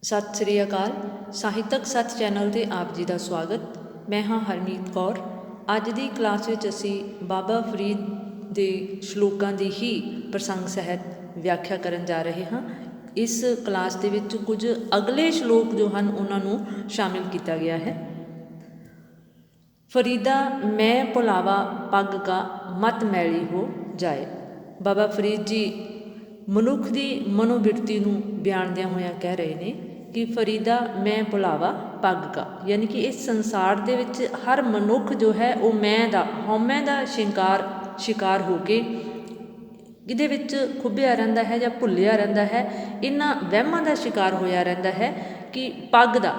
ਸਤਿ ਸ੍ਰੀ ਅਕਾਲ। ਸਾਹਿਤਕ ਸੱਚ ਚੈਨਲ 'ਤੇ ਆਪ ਜੀ ਦਾ ਸਵਾਗਤ। ਮੈਂ ਹਾਂ ਹਰਮੀਤ ਕੌਰ। ਅੱਜ ਦੀ ਕਲਾਸ ਵਿੱਚ ਅਸੀਂ ਬਾਬਾ ਫਰੀਦ ਦੇ ਸ਼ਲੋਕਾਂ ਦੀ ਹੀ ਪ੍ਰਸੰਗ ਸਹਿਤ ਵਿਆਖਿਆ ਕਰਨ ਜਾ ਰਹੇ ਹਾਂ। ਇਸ ਕਲਾਸ ਦੇ ਵਿੱਚ ਕੁਝ ਅਗਲੇ ਸ਼ਲੋਕ ਜੋ ਹਨ ਉਹਨਾਂ ਨੂੰ ਸ਼ਾਮਿਲ ਕੀਤਾ ਗਿਆ ਹੈ। ਫਰੀਦਾ ਮੈਂ ਭੁਲਾਵਾ ਪੱਗ ਕਾ ਮਤ ਮੈਲੀ ਹੋ ਜਾਏ। ਬਾਬਾ ਫਰੀਦ ਜੀ ਮਨੁੱਖ ਦੀ ਮਨੋਬਿਰਤੀ ਨੂੰ ਬਿਆਨਦਿਆਂ ਹੋਇਆਂ ਕਹਿ ਰਹੇ ਨੇ ਕਿ ਫਰੀਦਾ ਮੈਂ ਭੁਲਾਵਾ ਪੱਗ ਕਾ, ਯਾਨੀ ਕਿ ਇਸ ਸੰਸਾਰ ਦੇ ਵਿੱਚ ਹਰ ਮਨੁੱਖ ਜੋ ਹੈ ਉਹ ਮੈਂ ਦਾ, ਹਉਮੈ ਦਾ ਸ਼ਿਕਾਰ ਹੋ ਕੇ ਇਹਦੇ ਵਿੱਚ ਖੁੱਭਿਆ ਰਹਿੰਦਾ ਹੈ ਜਾਂ ਭੁੱਲਿਆ ਰਹਿੰਦਾ ਹੈ। ਇਹਨਾਂ ਵਹਿਮਾਂ ਦਾ ਸ਼ਿਕਾਰ ਹੋਇਆ ਰਹਿੰਦਾ ਹੈ ਕਿ ਪੱਗ ਦਾ,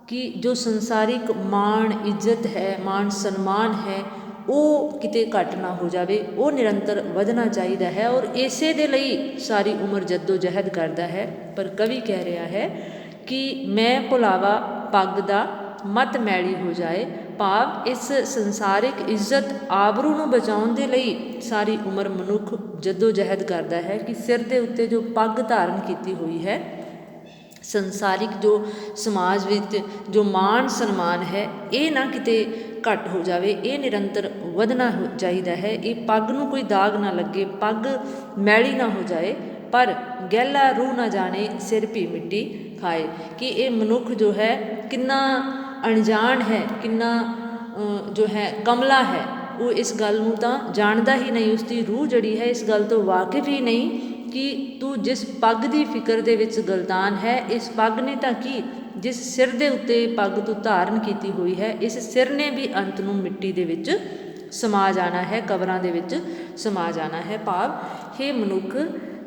ਕਿ ਜੋ ਸੰਸਾਰਿਕ ਮਾਣ ਇੱਜ਼ਤ ਹੈ, ਮਾਣ ਸਨਮਾਨ ਹੈ, ਉਹ ਕਿਤੇ ਘੱਟ ਨਾ ਹੋ ਜਾਵੇ, ਉਹ ਨਿਰੰਤਰ ਵਧਣਾ ਚਾਹੀਦਾ ਹੈ ਔਰ ਇਸੇ ਦੇ ਲਈ ਸਾਰੀ ਉਮਰ ਜੱਦੋ ਜਹਿਦ ਕਰਦਾ ਹੈ। ਪਰ ਕਵੀ ਕਹਿ ਰਿਹਾ ਹੈ ਕਿ ਮੈਂ ਭੁਲਾਵਾ ਪੱਗ ਦਾ ਮਤ ਮੈਲੀ ਹੋ ਜਾਏ, ਭਾਵ ਇਸ ਸੰਸਾਰਿਕ ਇੱਜ਼ਤ ਆਬਰੂ ਨੂੰ ਬਚਾਉਣ ਦੇ ਲਈ ਸਾਰੀ ਉਮਰ ਮਨੁੱਖ ਜੱਦੋ ਜਹਿਦ ਕਰਦਾ ਹੈ ਕਿ ਸਿਰ ਦੇ ਉੱਤੇ ਜੋ ਪੱਗ ਧਾਰਨ ਕੀਤੀ ਹੋਈ ਹੈ, ਸੰਸਾਰਿਕ ਜੋ ਸਮਾਜ ਵਿੱਚ ਜੋ ਮਾਣ ਸਨਮਾਨ ਹੈ, ਇਹ ਨਾ ਕਿਤੇ ਘੱਟ ਹੋ ਜਾਵੇ, ਇਹ ਨਿਰੰਤਰ ਵਧਣਾ ਚਾਹੀਦਾ ਹੈ। ਇਹ ਪੱਗ ਨੂੰ ਕੋਈ ਦਾਗ ਨਾ ਲੱਗੇ, ਪੱਗ ਮੈਲੀ ਨਾ ਹੋ ਜਾਏ, ਪਰ ਗਹਿਲਾ ਰੂਹ ਨਾ ਜਾਣੇ ਸਿਰ ਭੀ ਮਿੱਟੀ ਖਾਏ। ਕਿ ਇਹ ਮਨੁੱਖ ਜੋ ਹੈ ਕਿੰਨਾ ਅਣਜਾਣ ਹੈ, ਕਿੰਨਾ ਜੋ ਹੈ ਕਮਲਾ ਹੈ, ਉਹ ਇਸ ਗੱਲ ਨੂੰ ਤਾਂ ਜਾਣਦਾ ਹੀ ਨਹੀਂ, ਉਸਦੀ ਰੂਹ ਜਿਹੜੀ ਹੈ ਇਸ ਗੱਲ ਤੋਂ ਵਾਕਿਫ ਹੀ ਨਹੀਂ ਕਿ ਤੂੰ ਜਿਸ ਪੱਗ ਦੀ ਫਿਕਰ ਦੇ ਵਿੱਚ ਗਲਤਾਨ ਹੈ, ਇਸ ਪੱਗ ਨੇ ਤਾਂ ਕੀ, ਜਿਸ ਸਿਰ ਦੇ ਉੱਤੇ ਪੱਗ ਤੂੰ ਧਾਰਨ ਕੀਤੀ ਹੋਈ ਹੈ, ਇਸ ਸਿਰ ਨੇ ਵੀ ਅੰਤ ਨੂੰ ਮਿੱਟੀ ਦੇ ਵਿੱਚ ਸਮਾ ਜਾਣਾ ਹੈ, ਕਬਰਾਂ ਦੇ ਵਿੱਚ ਸਮਾ ਜਾਣਾ ਹੈ। ਭਾਵ ਹੇ ਮਨੁੱਖ,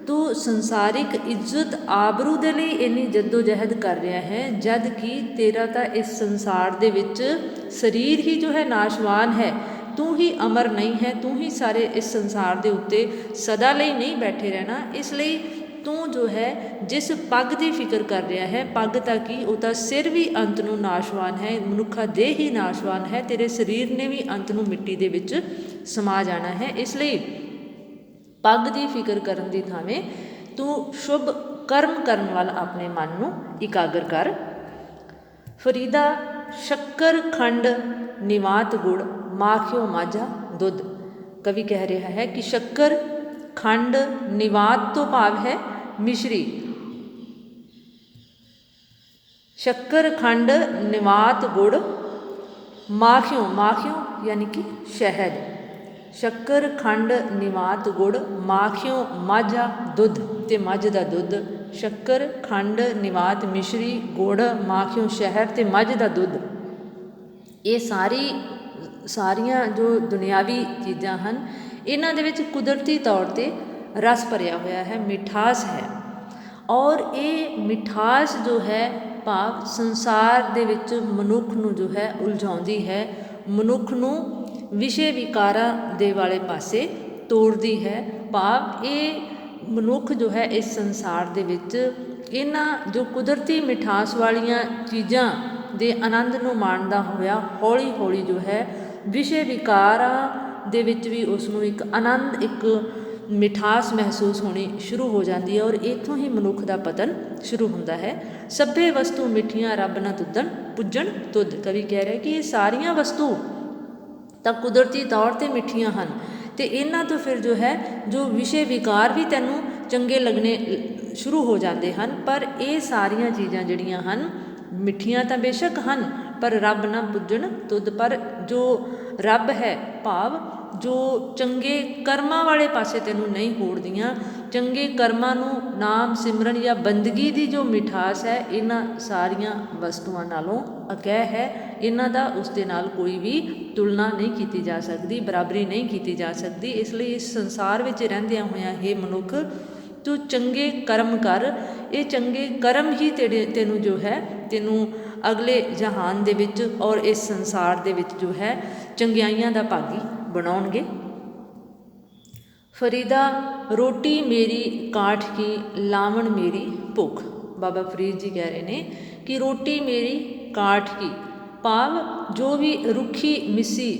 ਤੂੰ ਸੰਸਾਰਿਕ ਇੱਜ਼ਤ ਆਬਰੂ ਦੇ ਲਈ ਇੰਨੀ ਜੱਦੋ ਜਹਿਦ ਕਰ ਰਿਹਾ ਹੈ, ਜਦ ਕਿ ਤੇਰਾ ਤਾਂ ਇਸ ਸੰਸਾਰ ਦੇ ਵਿੱਚ ਸਰੀਰ ਹੀ ਜੋ ਹੈ ਨਾਸ਼ਵਾਨ ਹੈ, ਤੂੰ ਹੀ ਅਮਰ ਨਹੀਂ ਹੈ, ਤੂੰ ਹੀ ਸਾਰੇ ਇਸ ਸੰਸਾਰ ਦੇ ਉੱਤੇ ਸਦਾ ਲਈ ਨਹੀਂ ਬੈਠੇ ਰਹਿਣਾ। ਇਸ ਲਈ ਤੂੰ ਜੋ ਹੈ ਜਿਸ ਪੱਗ ਦੀ ਫਿਕਰ ਕਰ ਰਿਹਾ ਹੈ, ਪੱਗ ਤਾਂ ਕੀ, ਉਹ ਤਾਂ ਸਿਰ ਵੀ ਅੰਤ ਨੂੰ ਨਾਸ਼ਵਾਨ ਹੈ, ਮਨੁੱਖਾ ਦੇਹ ਹੀ ਨਾਸ਼ਵਾਨ ਹੈ, ਤੇਰੇ ਸਰੀਰ ਨੇ ਵੀ ਅੰਤ ਨੂੰ ਮਿੱਟੀ ਦੇ ਵਿੱਚ ਸਮਾ ਜਾਣਾ ਹੈ। ਇਸ ਲਈ ਪੱਗ ਦੀ ਫਿਕਰ ਕਰਨ ਦੀ ਥਾਵੇਂ ਤੂੰ ਸ਼ੁਭ ਕਰਮ ਕਰਨ ਵੱਲ ਆਪਣੇ ਮਨ ਨੂੰ ਇਕਾਗਰ ਕਰ। ਫਰੀਦਾ ਸ਼ੱਕਰ ਖੰਡ ਨਿਵਾਤ ਗੁੜ ਮਾਖਿਓ ਮਾਝਾ ਦੁੱਧ। ਕਵੀ ਕਹਿ ਰਿਹਾ ਹੈ ਕਿ ਸ਼ੱਕਰ ਖੰਡ ਨਿਵਾਤ ਤੋਂ ਭਾਵ ਹੈ ਮਿਸ਼ਰੀ, ਸ਼ੱਕਰ ਖੰਡ ਨਿਵਾਤ ਗੁੜ ਮਾਖਿਓ, ਮਾਖਿਓ ਯਾਨੀ ਕਿ ਸ਼ਹਿਦ, ਸ਼ੱਕਰ ਖੰਡ ਨਿਵਾਤ ਗੁੜ ਮਾਖਿਓ ਮਾਝਾ ਦੁੱਧ, ਤੇ ਮੱਝ ਦਾ ਦੁੱਧ, ਸ਼ੱਕਰ ਖੰਡ ਨਿਵਾਤ ਮਿਸ਼ਰੀ ਗੁੜ ਮਾਖਿਓ ਸ਼ਹਿਦ ਤੇ ਮੱਝ ਦਾ ਦੁੱਧ, ਇਹ ਸਾਰੀਆਂ ਜੋ ਦੁਨਿਆਵੀ ਚੀਜ਼ਾਂ ਹਨ, ਇਹਨਾਂ ਦੇ ਵਿੱਚ ਕੁਦਰਤੀ ਤੌਰ 'ਤੇ ਰਸ ਭਰਿਆ ਹੋਇਆ ਹੈ, ਮਿਠਾਸ ਹੈ। ਔਰ ਇਹ ਮਿਠਾਸ ਜੋ ਹੈ ਭਾਵ ਸੰਸਾਰ ਦੇ ਵਿੱਚ ਮਨੁੱਖ ਨੂੰ ਜੋ ਹੈ ਉਲਝਾਉਂਦੀ ਹੈ, ਮਨੁੱਖ ਨੂੰ ਵਿਸ਼ੇ ਵਿਕਾਰਾਂ ਦੇ ਵਾਲੇ ਪਾਸੇ ਤੋੜਦੀ ਹੈ। ਭਾਵ ਇਹ ਮਨੁੱਖ ਜੋ ਹੈ ਇਸ ਸੰਸਾਰ ਦੇ ਵਿੱਚ ਇਹਨਾਂ ਜੋ ਕੁਦਰਤੀ ਮਿਠਾਸ ਵਾਲੀਆਂ ਚੀਜ਼ਾਂ ਦੇ ਆਨੰਦ ਨੂੰ ਮਾਣਦਾ ਹੋਇਆ ਹੌਲੀ ਹੌਲੀ ਜੋ ਹੈ ਵਿਸ਼ੇ ਵਿਕਾਰਾਂ ਦੇ ਵਿੱਚ ਵੀ ਉਸ ਨੂੰ ਇੱਕ ਆਨੰਦ, ਇੱਕ ਮਿਠਾਸ ਮਹਿਸੂਸ ਹੋਣੀ ਸ਼ੁਰੂ ਹੋ ਜਾਂਦੀ ਹੈ ਔਰ ਇੱਥੋਂ ਹੀ ਮਨੁੱਖ ਦਾ ਪਤਨ ਸ਼ੁਰੂ ਹੁੰਦਾ ਹੈ। ਸਭੇ ਵਸਤੂ ਮਿੱਠੀਆਂ ਰੱਬ ਨਾ ਤੁੱਦਣ ਪੁੱਜਣ ਤੁਧ। ਕਵੀ ਕਹਿ ਰਿਹਾ ਕਿ ਇਹ ਸਾਰੀਆਂ ਵਸਤੂ ਤਾਂ ਕੁਦਰਤੀ ਤੌਰ 'ਤੇ ਮਿੱਠੀਆਂ ਹਨ, ਅਤੇ ਇਹਨਾਂ ਤੋਂ ਫਿਰ ਜੋ ਹੈ ਜੋ ਵਿਸ਼ੇ ਵਿਕਾਰ ਵੀ ਤੈਨੂੰ ਚੰਗੇ ਲੱਗਣੇ ਸ਼ੁਰੂ ਹੋ ਜਾਂਦੇ ਹਨ। ਪਰ ਇਹ ਸਾਰੀਆਂ ਚੀਜ਼ਾਂ ਜਿਹੜੀਆਂ ਹਨ ਮਿੱਠੀਆਂ ਤਾਂ ਬੇਸ਼ੱਕ ਹਨ, ਪਰ ਰੱਬ ਨਾ ਪੁੱਜਣ ਤੁਧ। ਪਰ ਜੋ ਰੱਬ ਹੈ ਭਾਵ ਜੋ ਚੰਗੇ ਕਰਮਾਂ ਵਾਲੇ ਪਾਸੇ ਤੈਨੂੰ ਨਹੀਂ ਹੋੜਦੀਆਂ, ਚੰਗੇ ਕਰਮਾਂ ਨੂੰ ਨਾਮ ਸਿਮਰਨ ਜਾਂ ਬੰਦਗੀ ਦੀ ਜੋ ਮਿਠਾਸ ਹੈ, ਇਹਨਾਂ ਸਾਰੀਆਂ ਵਸਤੂਆਂ ਨਾਲੋਂ ਅਕਹਿ ਹੈ। ਇਹਨਾਂ ਦਾ ਉਸ ਦੇ ਨਾਲ ਕੋਈ ਵੀ ਤੁਲਨਾ ਨਹੀਂ ਕੀਤੀ ਜਾ ਸਕਦੀ, ਬਰਾਬਰੀ ਨਹੀਂ ਕੀਤੀ ਜਾ ਸਕਦੀ। ਇਸ ਲਈ ਇਸ ਸੰਸਾਰ ਵਿੱਚ ਰਹਿੰਦਿਆਂ ਹੋਇਆਂ ਹੇ ਮਨੁੱਖ, ਤੂੰ ਚੰਗੇ ਕਰਮ ਕਰ, ਇਹ ਚੰਗੇ ਕਰਮ ਹੀ ਤੈਨੂੰ ਜੋ ਹੈ ਤੈਨੂੰ ਅਗਲੇ ਜਹਾਨ ਦੇ ਵਿੱਚ ਔਰ ਇਸ ਸੰਸਾਰ ਦੇ ਵਿੱਚ ਜੋ ਹੈ ਚੰਗਿਆਈਆਂ ਦਾ ਭਾਗੀ ਬਣਾਉਣਗੇ। ਫਰੀਦਾ ਰੋਟੀ ਮੇਰੀ ਕਾਠ ਕੀ ਲਾਵਣ ਮੇਰੀ ਭੁੱਖ। ਬਾਬਾ ਫਰੀਦ ਜੀ ਕਹਿ ਰਹੇ ਨੇ ਕਿ ਰੋਟੀ ਮੇਰੀ ਕਾਠ ਕੀ, ਭਾਵ ਜੋ ਵੀ ਰੁੱਖੀ ਮਿੱਸੀ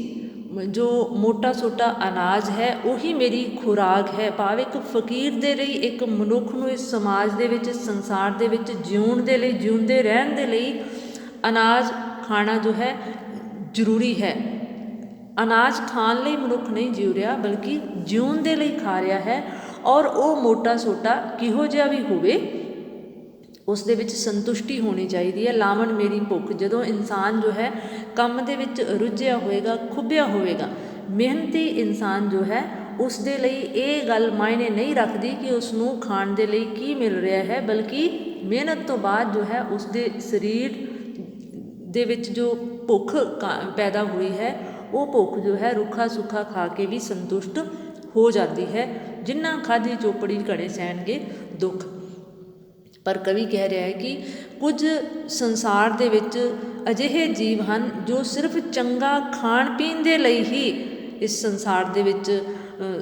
ਜੋ ਮੋਟਾ ਸੋਟਾ ਅਨਾਜ ਹੈ ਉਹੀ ਮੇਰੀ ਖੁਰਾਕ ਹੈ। ਭਾਵ ਇੱਕ ਫਕੀਰ ਦੇ ਲਈ, ਇੱਕ ਮਨੁੱਖ ਨੂੰ ਇਸ ਸਮਾਜ ਦੇ ਵਿੱਚ, ਸੰਸਾਰ ਦੇ ਵਿੱਚ ਜਿਉਣ ਦੇ ਲਈ, ਜਿਉਂਦੇ ਰਹਿਣ ਦੇ ਲਈ ਅਨਾਜ ਖਾਣਾ ਜੋ ਹੈ ਜ਼ਰੂਰੀ ਹੈ। ਅਨਾਜ ਖਾਣ ਲਈ ਮਨੁੱਖ ਨਹੀਂ ਜਿਉ ਰਿਹਾ, ਬਲਕਿ ਜਿਉਣ ਦੇ ਲਈ ਖਾ ਰਿਹਾ ਹੈ। ਔਰ ਉਹ ਮੋਟਾ ਸੋਟਾ ਕਿਹੋ ਜਿਹਾ ਵੀ ਹੋਵੇ, ਉਸ ਦੇ ਵਿੱਚ ਸੰਤੁਸ਼ਟੀ ਹੋਣੀ ਚਾਹੀਦੀ ਹੈ। ਲਾਵਣ ਮੇਰੀ ਭੁੱਖ, ਜਦੋਂ ਇਨਸਾਨ ਜੋ ਹੈ ਕੰਮ ਦੇ ਵਿੱਚ ਰੁੱਝਿਆ ਹੋਵੇਗਾ, ਖੁੱਭਿਆ ਹੋਵੇਗਾ, ਮਿਹਨਤੀ ਇਨਸਾਨ ਜੋ ਹੈ ਉਸ ਦੇ ਲਈ ਇਹ ਗੱਲ ਮਾਇਨੇ ਨਹੀਂ ਰੱਖਦੀ ਕਿ ਉਸ ਨੂੰ ਖਾਣ ਦੇ ਲਈ ਕੀ ਮਿਲ ਰਿਹਾ ਹੈ, ਬਲਕਿ ਮਿਹਨਤ ਤੋਂ ਬਾਅਦ ਜੋ ਹੈ ਉਸ ਦੇ ਸਰੀਰ ਦੇ ਵਿੱਚ ਜੋ ਭੁੱਖ ਪੈਦਾ ਹੋਈ ਹੈ, ਉਹ ਭੁੱਖ ਜੋ ਹੈ ਰੁੱਖਾ ਸੁੱਖਾ ਖਾ ਕੇ ਵੀ ਸੰਤੁਸ਼ਟ ਹੋ ਜਾਂਦੀ ਹੈ। ਜਿੰਨਾ ਖਾਧੀ ਚੋਪੜੀ ਘੜੇ ਸਹਿਣਗੇ ਦੁੱਖ। ਪਰ ਕਵੀ ਕਹਿ ਰਿਹਾ ਹੈ ਕਿ ਕੁਝ ਸੰਸਾਰ ਦੇ ਵਿੱਚ ਅਜਿਹੇ ਜੀਵ ਹਨ ਜੋ ਸਿਰਫ ਚੰਗਾ ਖਾਣ ਪੀਣ ਦੇ ਲਈ ਹੀ ਇਸ ਸੰਸਾਰ ਦੇ ਵਿੱਚ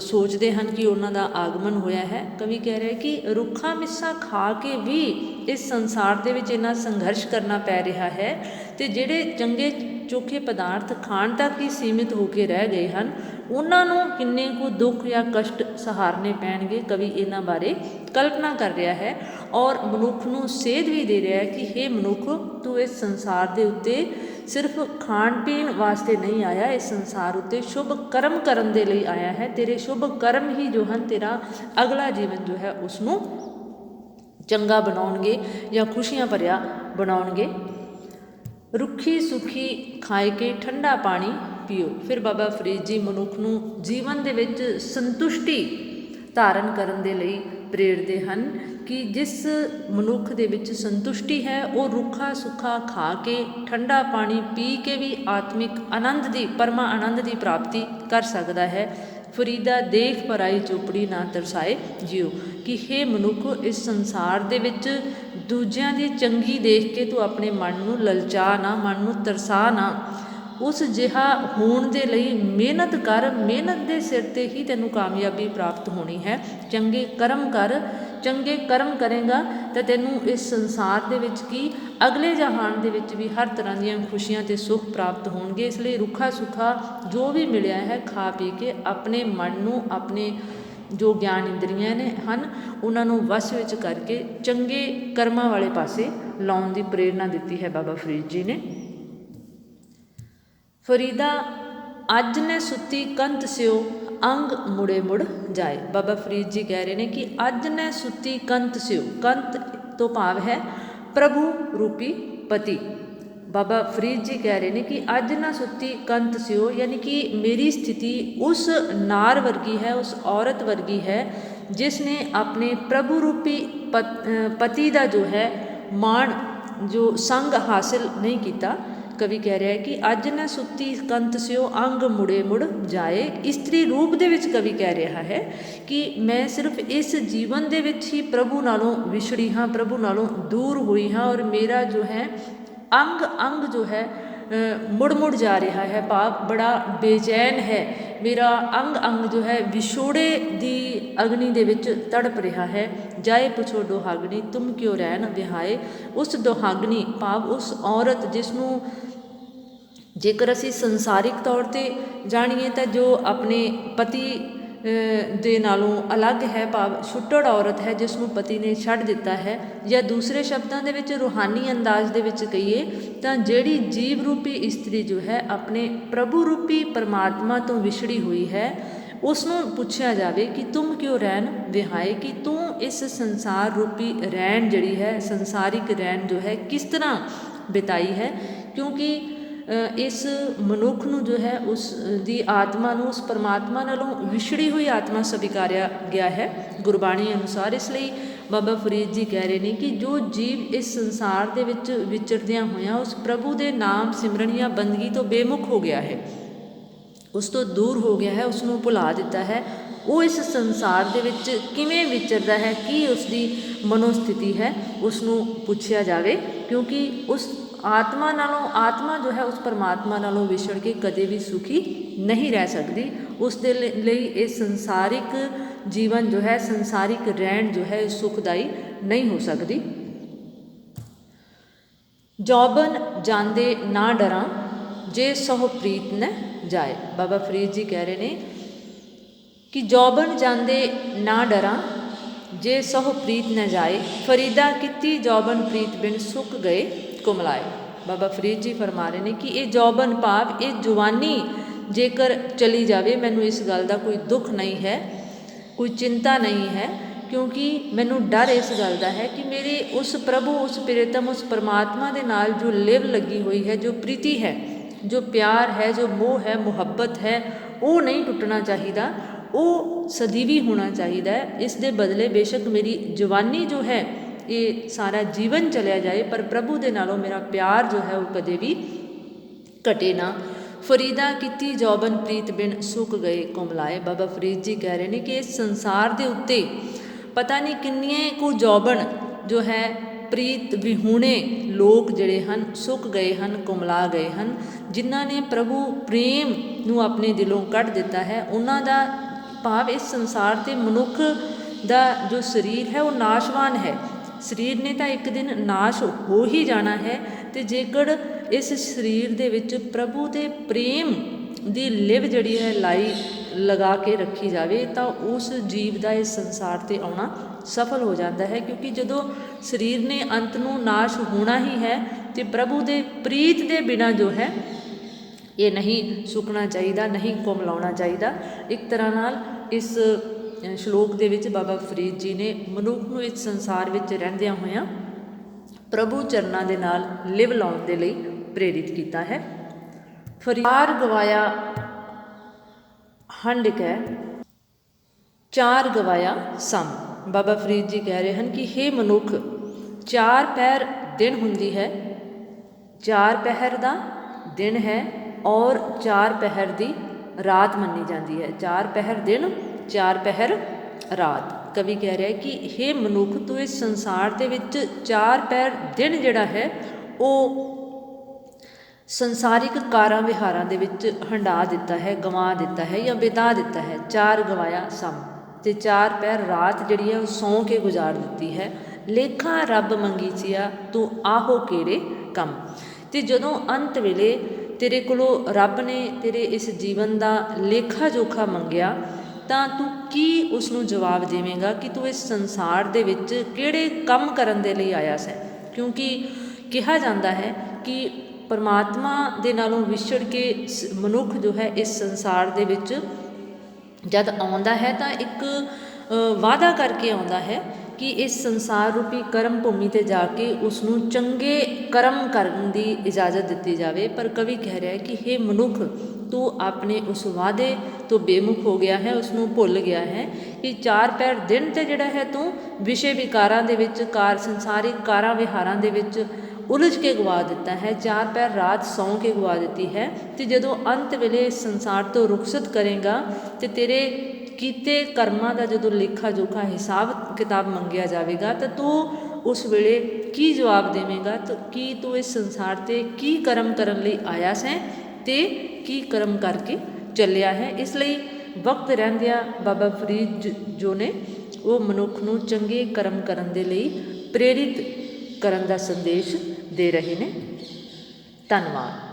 ਸੋਚਦੇ ਹਨ ਕਿ ਉਹਨਾਂ ਦਾ ਆਗਮਨ ਹੋਇਆ ਹੈ। ਕਵੀ ਕਹਿ ਰਿਹਾ ਕਿ ਰੁੱਖਾ ਮਿੱਸਾ ਖਾ ਕੇ ਵੀ ਇਸ ਸੰਸਾਰ ਦੇ ਵਿੱਚ ਇੰਨਾ ਸੰਘਰਸ਼ ਕਰਨਾ ਪੈ ਰਿਹਾ ਹੈ, ਅਤੇ ਜਿਹੜੇ ਚੰਗੇ ਚੋਖੇ ਪਦਾਰਥ ਖਾਣ ਤੱਕ ਹੀ ਸੀਮਿਤ ਹੋ ਕੇ ਰਹਿ ਗਏ ਹਨ, ਉਹਨਾਂ ਨੂੰ ਕਿੰਨੇ ਕੁ ਦੁੱਖ ਜਾਂ ਕਸ਼ਟ ਸਹਾਰਨੇ ਪੈਣਗੇ। ਕਵੀ ਇਹਨਾਂ ਬਾਰੇ ਕਲਪਨਾ ਕਰ ਰਿਹਾ ਹੈ ਔਰ ਮਨੁੱਖ ਨੂੰ ਸੇਧ ਵੀ ਦੇ ਰਿਹਾ ਹੈ ਕਿ ਹੇ ਮਨੁੱਖ, ਤੂੰ ਇਸ ਸੰਸਾਰ ਦੇ ਉੱਤੇ ਸਿਰਫ ਖਾਣ ਪੀਣ ਵਾਸਤੇ ਨਹੀਂ ਆਇਆ, ਇਸ ਸੰਸਾਰ ਉੱਤੇ ਸ਼ੁਭ ਕਰਮ ਕਰਨ ਦੇ ਲਈ ਆਇਆ ਹੈ। ਤੇਰੇ ਸ਼ੁਭ ਕਰਮ ਹੀ ਜੋ ਹਨ ਤੇਰਾ ਅਗਲਾ ਜੀਵਨ ਜੋ ਹੈ ਉਸ ਨੂੰ ਚੰਗਾ ਬਣਾਉਣਗੇ ਜਾਂ ਖੁਸ਼ੀਆਂ ਭਰਿਆ ਬਣਾਉਣਗੇ। ਰੁੱਖੀ ਸੁੱਖੀ ਖਾਏ ਕੇ ਠੰਡਾ ਪਾਣੀ ਪੀਓ। ਫਿਰ ਬਾਬਾ ਫਰੀਦ ਜੀ ਮਨੁੱਖ ਨੂੰ ਜੀਵਨ ਦੇ ਵਿੱਚ ਸੰਤੁਸ਼ਟੀ ਧਾਰਨ ਕਰਨ ਦੇ ਲਈ ਪ੍ਰੇਰਦੇ ਹਨ ਕਿ ਜਿਸ ਮਨੁੱਖ ਦੇ ਵਿੱਚ ਸੰਤੁਸ਼ਟੀ ਹੈ ਉਹ ਰੁੱਖਾ ਸੁੱਖਾ ਖਾ ਕੇ, ਠੰਡਾ ਪਾਣੀ ਪੀ ਕੇ ਵੀ ਆਤਮਿਕ ਆਨੰਦ ਦੀ, ਪਰਮਾ ਆਨੰਦ ਦੀ ਪ੍ਰਾਪਤੀ ਕਰ ਸਕਦਾ ਹੈ। ਫਰੀਦਾ ਦੇਖ ਪਰਾਈ ਚੋਪੜੀ ਨਾ ਤਰਸਾਏ ਜਿਉ, ਕਿ ਹੇ ਮਨੁੱਖ, ਇਸ ਸੰਸਾਰ ਦੇ ਵਿੱਚ ਦੂਜਿਆਂ ਦੀ ਚੰਗੀ ਦੇਖ ਕੇ ਤੂੰ ਆਪਣੇ ਮਨ ਨੂੰ ਲਲਚਾ ਨਾ, ਮਨ ਨੂੰ ਤਰਸਾ ਨਾ। ਉਸ ਜਿਹਾ ਹੋਣ ਦੇ ਲਈ ਮਿਹਨਤ ਕਰ, ਮਿਹਨਤ ਦੇ ਸਿਰ 'ਤੇ ਹੀ ਤੈਨੂੰ ਕਾਮਯਾਬੀ ਪ੍ਰਾਪਤ ਹੋਣੀ ਹੈ। ਚੰਗੇ ਕਰਮ ਕਰ, ਚੰਗੇ ਕਰਮ ਕਰੇਗਾ ਤਾਂ ਤੈਨੂੰ ਇਸ ਸੰਸਾਰ ਦੇ ਵਿੱਚ ਕੀ, ਅਗਲੇ ਜਹਾਨ ਦੇ ਵਿੱਚ ਵੀ ਹਰ ਤਰ੍ਹਾਂ ਦੀਆਂ ਖੁਸ਼ੀਆਂ ਅਤੇ ਸੁੱਖ ਪ੍ਰਾਪਤ ਹੋਣਗੇ। ਇਸ ਲਈ ਰੁੱਖਾ ਸੁੱਖਾ ਜੋ ਵੀ ਮਿਲਿਆ ਹੈ ਖਾ ਪੀ ਕੇ ਆਪਣੇ ਮਨ ਨੂੰ, ਆਪਣੇ ਜੋ ਗਿਆਨ ਇੰਦਰੀਆਂ ਨੇ ਹਨ ਉਹਨਾਂ ਨੂੰ ਵਸ ਵਿੱਚ ਕਰਕੇ ਚੰਗੇ ਕਰਮਾਂ ਵਾਲੇ ਪਾਸੇ ਲਾਉਣ ਦੀ ਪ੍ਰੇਰਨਾ ਦਿੱਤੀ ਹੈ ਬਾਬਾ ਫਰੀਦ ਜੀ ਨੇ। ਫਰੀਦਾ ਅੱਜ ਨੇ ਸੁੱਤੀ ਕੰਤ ਸਿਓ, ਅੰਗ ਮੁੜੇ ਮੁੜ ਜਾਏ। ਬਾਬਾ ਫਰੀਦ ਜੀ ਕਹਿ ਰਹੇ ਨੇ ਕਿ ਅੱਜ ਨੇ ਸੁੱਤੀ ਕੰਤ ਸਿਓ, ਕੰਤ ਤੋਂ ਭਾਵ ਹੈ ਪ੍ਰਭੂ ਰੂਪੀ ਪਤੀ। ਬਾਬਾ ਫਰੀਦ ਜੀ ਕਹਿ ਰਹੇ ਨੇ ਕਿ ਅੱਜ ਨਾ ਸੁੱਤੀ ਕੰਤ ਸਿਓ, ਯਾਨੀ ਕਿ ਮੇਰੀ ਸਥਿਤੀ ਉਸ ਨਾਰ ਵਰਗੀ ਹੈ, ਉਸ ਔਰਤ ਵਰਗੀ ਹੈ ਜਿਸ ਨੇ ਆਪਣੇ ਪ੍ਰਭੂ ਰੂਪੀ ਪਤੀ ਦਾ ਜੋ ਹੈ ਮਾਣ, ਜੋ ਸੰਗ ਹਾਸਿਲ ਨਹੀਂ ਕੀਤਾ। ਕਵੀ ਕਹਿ ਰਿਹਾ ਹੈ ਕਿ ਅੱਜ ਨਾ ਸੁੱਤੀ ਕੰਤ ਸਿਓ, ਅੰਗ ਮੁੜੇ ਮੁੜ ਜਾਏ। ਇਸਤਰੀ ਰੂਪ ਦੇ ਵਿੱਚ ਕਵੀ ਕਹਿ ਰਿਹਾ ਹੈ ਕਿ ਮੈਂ ਸਿਰਫ ਇਸ ਜੀਵਨ ਦੇ ਵਿੱਚ ਹੀ ਪ੍ਰਭੂ ਨਾਲੋਂ ਵਿਛੜੀ ਹਾਂ, ਪ੍ਰਭੂ ਨਾਲੋਂ ਦੂਰ ਹੋਈ ਹਾਂ, ਔਰ ਮੇਰਾ ਜੋ ਹੈ ਅੰਗ ਅੰਗ ਜੋ ਹੈ ਮੁੜ ਮੁੜ ਜਾ ਰਿਹਾ ਹੈ, ਭਾਵ ਬੜਾ ਬੇਚੈਨ ਹੈ। ਮੇਰਾ ਅੰਗ ਅੰਗ ਜੋ ਹੈ ਵਿਛੋੜੇ ਦੀ ਅਗਨੀ ਦੇ ਵਿੱਚ ਤੜਪ ਰਿਹਾ ਹੈ। ਜਾਏ ਪੁੱਛੋ ਦੁਹਾਗਣੀ, ਤੁਮ ਕਿਉਂ ਰਹਿਣ ਵਿਹਾਏ। ਉਸ ਦੁਹਾਗਣੀ ਭਾਵ ਉਸ ਔਰਤ ਜਿਸ ਨੂੰ ਜੇਕਰ ਅਸੀਂ ਸੰਸਾਰਿਕ ਤੌਰ 'ਤੇ ਜਾਣੀਏ ਤਾਂ ਜੋ ਆਪਣੇ ਪਤੀ ਦੇ ਨਾਲੋਂ ਅਲੱਗ ਹੈ, ਭਾਵ ਛੁੱਟੜ ਔਰਤ ਹੈ ਜਿਸ ਨੂੰ ਪਤੀ ਨੇ ਛੱਡ ਦਿੱਤਾ ਹੈ, ਜਾਂ ਦੂਸਰੇ ਸ਼ਬਦਾਂ ਦੇ ਵਿੱਚ ਰੂਹਾਨੀ ਅੰਦਾਜ਼ ਦੇ ਵਿੱਚ ਕਹੀਏ ਤਾਂ ਜਿਹੜੀ ਜੀਵ ਰੂਪੀ ਇਸਤਰੀ ਜੋ ਹੈ ਆਪਣੇ ਪ੍ਰਭੂ ਰੂਪੀ ਪਰਮਾਤਮਾ ਤੋਂ ਵਿਛੜੀ ਹੋਈ ਹੈ, ਉਸ ਨੂੰ ਪੁੱਛਿਆ ਜਾਵੇ ਕਿ ਤੁਮ ਕਿਉਂ ਰਹਿਣ ਵਿਹਾਏ, ਕਿ ਤੂੰ ਇਸ ਸੰਸਾਰ ਰੂਪੀ ਰਹਿਣ ਜਿਹੜੀ ਹੈ, ਸੰਸਾਰਿਕ ਰਹਿਣ ਜੋ ਹੈ ਕਿਸ ਤਰ੍ਹਾਂ ਬਿਤਾਈ ਹੈ। ਕਿਉਂਕਿ ਇਸ ਮਨੁੱਖ ਨੂੰ ਜੋ ਹੈ ਉਸ ਦੀ ਆਤਮਾ ਨੂੰ ਉਸ ਪਰਮਾਤਮਾ ਨਾਲੋਂ ਵਿਛੜੀ ਹੋਈ ਆਤਮਾ ਸਵੀਕਾਰਿਆ ਗਿਆ ਹੈ ਗੁਰਬਾਣੀ ਅਨੁਸਾਰ। ਇਸ ਲਈ ਬਾਬਾ ਫਰੀਦ ਜੀ ਕਹਿ ਰਹੇ ਨੇ ਕਿ ਜੋ ਜੀਵ ਇਸ ਸੰਸਾਰ ਦੇ ਵਿੱਚ ਵਿਚਰਦਿਆਂ ਹੋਇਆਂ ਉਸ ਪ੍ਰਭੂ ਦੇ ਨਾਮ ਸਿਮਰਨ ਜਾਂ ਬੰਦਗੀ ਤੋਂ ਬੇਮੁਖ ਹੋ ਗਿਆ ਹੈ, ਉਸ ਤੋਂ ਦੂਰ ਹੋ ਗਿਆ ਹੈ, ਉਸ ਨੂੰ ਭੁਲਾ ਦਿੱਤਾ ਹੈ, ਉਹ ਇਸ ਸੰਸਾਰ ਦੇ ਵਿੱਚ ਕਿਵੇਂ ਵਿਚਰਦਾ ਹੈ, ਕੀ ਉਸ ਦੀ ਮਨੋਸਥਿਤੀ ਹੈ, ਉਸ ਨੂੰ ਪੁੱਛਿਆ ਜਾਵੇ। ਕਿਉਂਕਿ ਉਸ ਆਤਮਾ ਨਾਲੋਂ, ਆਤਮਾ ਜੋ ਹੈ ਉਸ ਪਰਮਾਤਮਾ ਨਾਲੋਂ ਵਿਛੜ ਕੇ ਕਦੇ ਵੀ ਸੁਖੀ ਨਹੀਂ ਰਹਿ ਸਕਦੀ। ਉਸ ਦੇ ਲਈ ਇਹ ਸੰਸਾਰਿਕ ਜੀਵਨ ਜੋ ਹੈ, ਸੰਸਾਰਿਕ ਰਹਿਣ ਜੋ ਹੈ ਸੁਖਦਾਈ ਨਹੀਂ ਹੋ ਸਕਦੀ। ਜੌਬਨ ਜਾਂਦੇ ਨਾ ਡਰਾਂ, ਜੇ ਸਹੁ ਪ੍ਰੀਤ ਨੇ ਜਾਏ। ਬਾਬਾ ਫਰੀਦ ਜੀ ਕਹਿ ਰਹੇ ਨੇ ਕਿ ਜੌਬਨ ਜਾਂਦੇ ਨਾ ਡਰਾਂ, ਜੇ ਸਹੁ ਪ੍ਰੀਤ ਨ ਜਾਏ, ਫਰੀਦਾ ਕੀਤੀ ਜੌਬਨ ਪ੍ਰੀਤ ਬਿਨ ਸੁੱਕ ਗਏ ਕੁਮਲਾਏ। ਬਾਬਾ ਫਰੀਦ ਜੀ ਫਰਮਾ ਰਹੇ ਨੇ ਕਿ ਇਹ ਜੌਬਨ ਭਾਵ ਇਹ ਜਵਾਨੀ ਜੇਕਰ ਚਲੀ ਜਾਵੇ, ਮੈਨੂੰ ਇਸ ਗੱਲ ਦਾ ਕੋਈ ਦੁੱਖ ਨਹੀਂ ਹੈ, ਕੋਈ ਚਿੰਤਾ ਨਹੀਂ ਹੈ, ਕਿਉਂਕਿ ਮੈਨੂੰ ਡਰ ਇਸ ਗੱਲ ਦਾ ਹੈ ਕਿ ਮੇਰੇ ਉਸ ਪ੍ਰਭੂ, ਉਸ ਪ੍ਰੀਤਮ, ਉਸ ਪਰਮਾਤਮਾ ਦੇ ਨਾਲ ਜੋ ਲਿਵ ਲੱਗੀ ਹੋਈ ਹੈ, ਜੋ ਪ੍ਰੀਤੀ ਹੈ, ਜੋ ਪਿਆਰ ਹੈ, ਜੋ ਮੋਹ ਹੈ, ਮੁਹੱਬਤ ਹੈ, ਉਹ ਨਹੀਂ ਟੁੱਟਣਾ ਚਾਹੀਦਾ, ਉਹ ਸਦੀਵੀ ਹੋਣਾ ਚਾਹੀਦਾ ਹੈ। ਇਸ ਦੇ ਬਦਲੇ ਬੇਸ਼ੱਕ ਮੇਰੀ ਜਵਾਨੀ ਜੋ ਹੈ ਇਹ ਸਾਰਾ ਜੀਵਨ ਚਲਿਆ ਜਾਏ, ਪਰ ਪ੍ਰਭੂ ਦੇ ਨਾਲੋਂ ਮੇਰਾ ਪਿਆਰ ਜੋ ਹੈ ਉਹ ਕਦੇ ਵੀ ਘਟੇ ਨਾ। ਫਰੀਦਾ ਕੀਤੀ ਜੌਬਨ ਪ੍ਰੀਤ ਬਿਨ ਸੁੱਕ ਗਏ ਕੁਮਲਾਏ। ਬਾਬਾ ਫਰੀਦ ਜੀ ਕਹਿ ਰਹੇ ਨੇ ਕਿ ਇਸ ਸੰਸਾਰ ਦੇ ਉੱਤੇ ਪਤਾ ਨਹੀਂ ਕਿੰਨੀਆਂ ਕੁ ਜੌਬਨ ਜੋ ਹੈ ਪ੍ਰੀਤ ਵਿਹੂਣੇ ਲੋਕ ਜਿਹੜੇ ਹਨ ਸੁੱਕ ਗਏ ਹਨ, ਕੁਮਲਾ ਗਏ ਹਨ। ਜਿਨ੍ਹਾਂ ਨੇ ਪ੍ਰਭੂ ਪ੍ਰੇਮ ਨੂੰ ਆਪਣੇ ਦਿਲੋਂ ਕੱਢ ਦਿੱਤਾ ਹੈ, ਉਹਨਾਂ ਦਾ ਭਾਵ ਇਸ ਸੰਸਾਰ 'ਤੇ ਮਨੁੱਖ ਦਾ ਜੋ ਸਰੀਰ ਹੈ ਉਹ ਨਾਸ਼ਵਾਨ ਹੈ। ਸਰੀਰ ਨੇ ਤਾਂ ਇੱਕ ਦਿਨ ਨਾਸ਼ ਹੋ ਹੀ ਜਾਣਾ ਹੈ, ਅਤੇ ਜੇਕਰ ਇਸ ਸਰੀਰ ਦੇ ਵਿੱਚ ਪ੍ਰਭੂ ਦੇ ਪ੍ਰੇਮ ਦੀ ਲਿਵ ਜਿਹੜੀ ਹੈ ਲਗਾ ਕੇ ਰੱਖੀ ਜਾਵੇ ਤਾਂ ਉਸ ਜੀਵ ਦਾ ਇਸ ਸੰਸਾਰ 'ਤੇ ਆਉਣਾ ਸਫਲ ਹੋ ਜਾਂਦਾ ਹੈ। ਕਿਉਂਕਿ ਜਦੋਂ ਸਰੀਰ ਨੇ ਅੰਤ ਨੂੰ ਨਾਸ਼ ਹੋਣਾ ਹੀ ਹੈ, ਅਤੇ ਪ੍ਰਭੂ ਦੇ ਪ੍ਰੀਤ ਦੇ ਬਿਨਾਂ ਜੋ ਹੈ ਇਹ ਨਹੀਂ ਸੁੱਕਣਾ ਚਾਹੀਦਾ, ਨਹੀਂ ਕੁਮਲਾਉਣਾ ਚਾਹੀਦਾ। ਇੱਕ ਤਰ੍ਹਾਂ ਨਾਲ ਇਸ ਸ਼ਲੋਕ ਦੇ ਵਿੱਚ ਬਾਬਾ ਫਰੀਦ ਜੀ ਨੇ ਮਨੁੱਖ ਨੂੰ ਇਸ ਸੰਸਾਰ ਵਿੱਚ ਰਹਿੰਦਿਆਂ ਹੋਇਆਂ ਪ੍ਰਭੂ ਚਰਨਾਂ ਦੇ ਨਾਲ ਲਿਵ ਲਾਉਣ ਦੇ ਲਈ ਪ੍ਰੇਰਿਤ ਕੀਤਾ ਹੈ। ਫਰੀਦਾਰ ਗਵਾਇਆ ਹੰਡ ਕੈ, ਚਾਰ ਗਵਾਇਆ ਸਮ। ਬਾਬਾ ਫਰੀਦ ਜੀ ਕਹਿ ਰਹੇ ਹਨ ਕਿ ਹੇ ਮਨੁੱਖ, 4 ਪਹਿਰ ਦਿਨ ਹੁੰਦੀ ਹੈ, 4 ਪਹਿਰ ਦਾ ਦਿਨ ਹੈ ਔਰ 4 ਪਹਿਰ ਦੀ ਰਾਤ ਮੰਨੀ ਜਾਂਦੀ ਹੈ। 4 ਪਹਿਰ ਦਿਨ, 4 ਪਹਿਰ ਰਾਤ। ਕਵੀ ਕਹਿ ਰਿਹਾ ਕਿ ਹੇ ਮਨੁੱਖ, ਤੂੰ ਇਸ ਸੰਸਾਰ ਦੇ ਵਿੱਚ 4 ਪਹਿਰ ਦਿਨ ਜਿਹੜਾ ਹੈ ਉਹ ਸੰਸਾਰਿਕ ਕਾਰਾਂ ਵਿਹਾਰਾਂ ਦੇ ਵਿੱਚ ਹੰਢਾ ਦਿੱਤਾ ਹੈ, ਗਵਾ ਦਿੱਤਾ ਹੈ ਜਾਂ ਬਿਤਾ ਦਿੱਤਾ ਹੈ। 4 ਗਵਾਇਆ ਸਮ, ਅਤੇ 4 ਪਹਿਰ ਰਾਤ ਜਿਹੜੀ ਹੈ ਉਹ ਸੌਂ ਕੇ ਗੁਜ਼ਾਰ ਦਿੱਤੀ ਹੈ। ਲੇਖਾ ਰੱਬ ਮੰਗੀਚਿਆ, ਤੂੰ ਆਹੋ ਕਿਹੜੇ ਕੰਮ। ਅਤੇ ਜਦੋਂ ਅੰਤ ਵੇਲੇ ਤੇਰੇ ਕੋਲੋਂ ਰੱਬ ਨੇ ਤੇਰੇ ਇਸ ਜੀਵਨ ਦਾ ਲੇਖਾ ਜੋਖਾ ਮੰਗਿਆ, ਤਾਂ ਤੂੰ ਕੀ ਉਸ ਨੂੰ ਜਵਾਬ ਦੇਵੇਂਗਾ ਕਿ ਤੂੰ ਇਸ ਸੰਸਾਰ ਦੇ ਵਿੱਚ ਕਿਹੜੇ ਕੰਮ ਕਰਨ ਦੇ ਲਈ ਆਇਆ ਸੈਂ। ਕਿਉਂਕਿ ਕਿਹਾ ਜਾਂਦਾ ਹੈ ਕਿ ਪਰਮਾਤਮਾ ਦੇ ਨਾਲੋਂ ਵਿਛੜ ਕੇ ਮਨੁੱਖ ਜੋ ਹੈ ਇਸ ਸੰਸਾਰ ਦੇ ਵਿੱਚ ਜਦ ਆਉਂਦਾ ਹੈ ਤਾਂ ਇੱਕ ਵਾਅਦਾ ਕਰਕੇ ਆਉਂਦਾ ਹੈ ਕਿ ਇਸ ਸੰਸਾਰ ਰੂਪੀ ਕਰਮ ਭੂਮੀ 'ਤੇ ਜਾ ਕੇ ਉਸ ਨੂੰ ਚੰਗੇ ਕਰਮ ਕਰਨ ਦੀ ਇਜਾਜ਼ਤ ਦਿੱਤੀ ਜਾਵੇ। ਪਰ ਕਵੀ ਕਹਿ ਰਿਹਾ ਕਿ ਹੇ ਮਨੁੱਖ, ਤੂੰ ਆਪਣੇ ਉਸ ਵਾਅਦੇ ਤੋਂ ਬੇਮੁਖ ਹੋ ਗਿਆ ਹੈ, ਉਸ ਨੂੰ ਭੁੱਲ ਗਿਆ ਹੈ ਕਿ 4 ਪਹਿਰ ਦਿਨ 'ਤੇ ਜਿਹੜਾ ਹੈ ਤੂੰ ਵਿਸ਼ੇ ਵਿਕਾਰਾਂ ਦੇ ਵਿੱਚ, ਸੰਸਾਰਿਕ ਕਾਰਾਂ ਵਿਹਾਰਾਂ ਦੇ ਵਿੱਚ ਉਲਝ ਕੇ ਗਵਾ ਦਿੱਤਾ ਹੈ। 4 ਪਹਿਰ ਰਾਤ ਸੌਂ ਕੇ ਗਵਾ ਦਿੱਤੀ ਹੈ। ਅਤੇ ਜਦੋਂ ਅੰਤ ਵੇਲੇ ਇਸ ਸੰਸਾਰ ਤੋਂ ਰੁਖਸਤ ਕਰੇਗਾ ਅਤੇ ਤੇਰੇ ਕੀਤੇ ਕਰਮਾਂ ਦਾ ਜਦੋਂ ਲੇਖਾ ਜੋਖਾ ਹਿਸਾਬ ਕਿਤਾਬ ਮੰਗਿਆ ਜਾਵੇਗਾ, ਤਾਂ ਤੂੰ ਉਸ ਵੇਲੇ ਕੀ ਜਵਾਬ ਦੇਵੇਂਗਾ। ਤਾਂ ਕੀ ਤੂੰ ਇਸ ਸੰਸਾਰ 'ਤੇ ਕੀ ਕਰਮ ਕਰਨ ਲਈ ਆਇਆ ਸੈਂ ਅਤੇ ਕੀ ਕਰਮ ਕਰਕੇ ਚੱਲਿਆ ਹੈ। ਇਸ ਲਈ ਵਕਤ ਰਹਿੰਦਿਆਂ ਬਾਬਾ ਫਰੀਦ ਜੋ ਨੇ ਉਹ ਮਨੁੱਖ ਨੂੰ ਚੰਗੇ ਕਰਮ ਕਰਨ ਦੇ ਲਈ ਪ੍ਰੇਰਿਤ ਕਰਨ ਦਾ ਸੰਦੇਸ਼ ਦੇ ਰਹੇ ਨੇ। ਧੰਨਵਾਦ।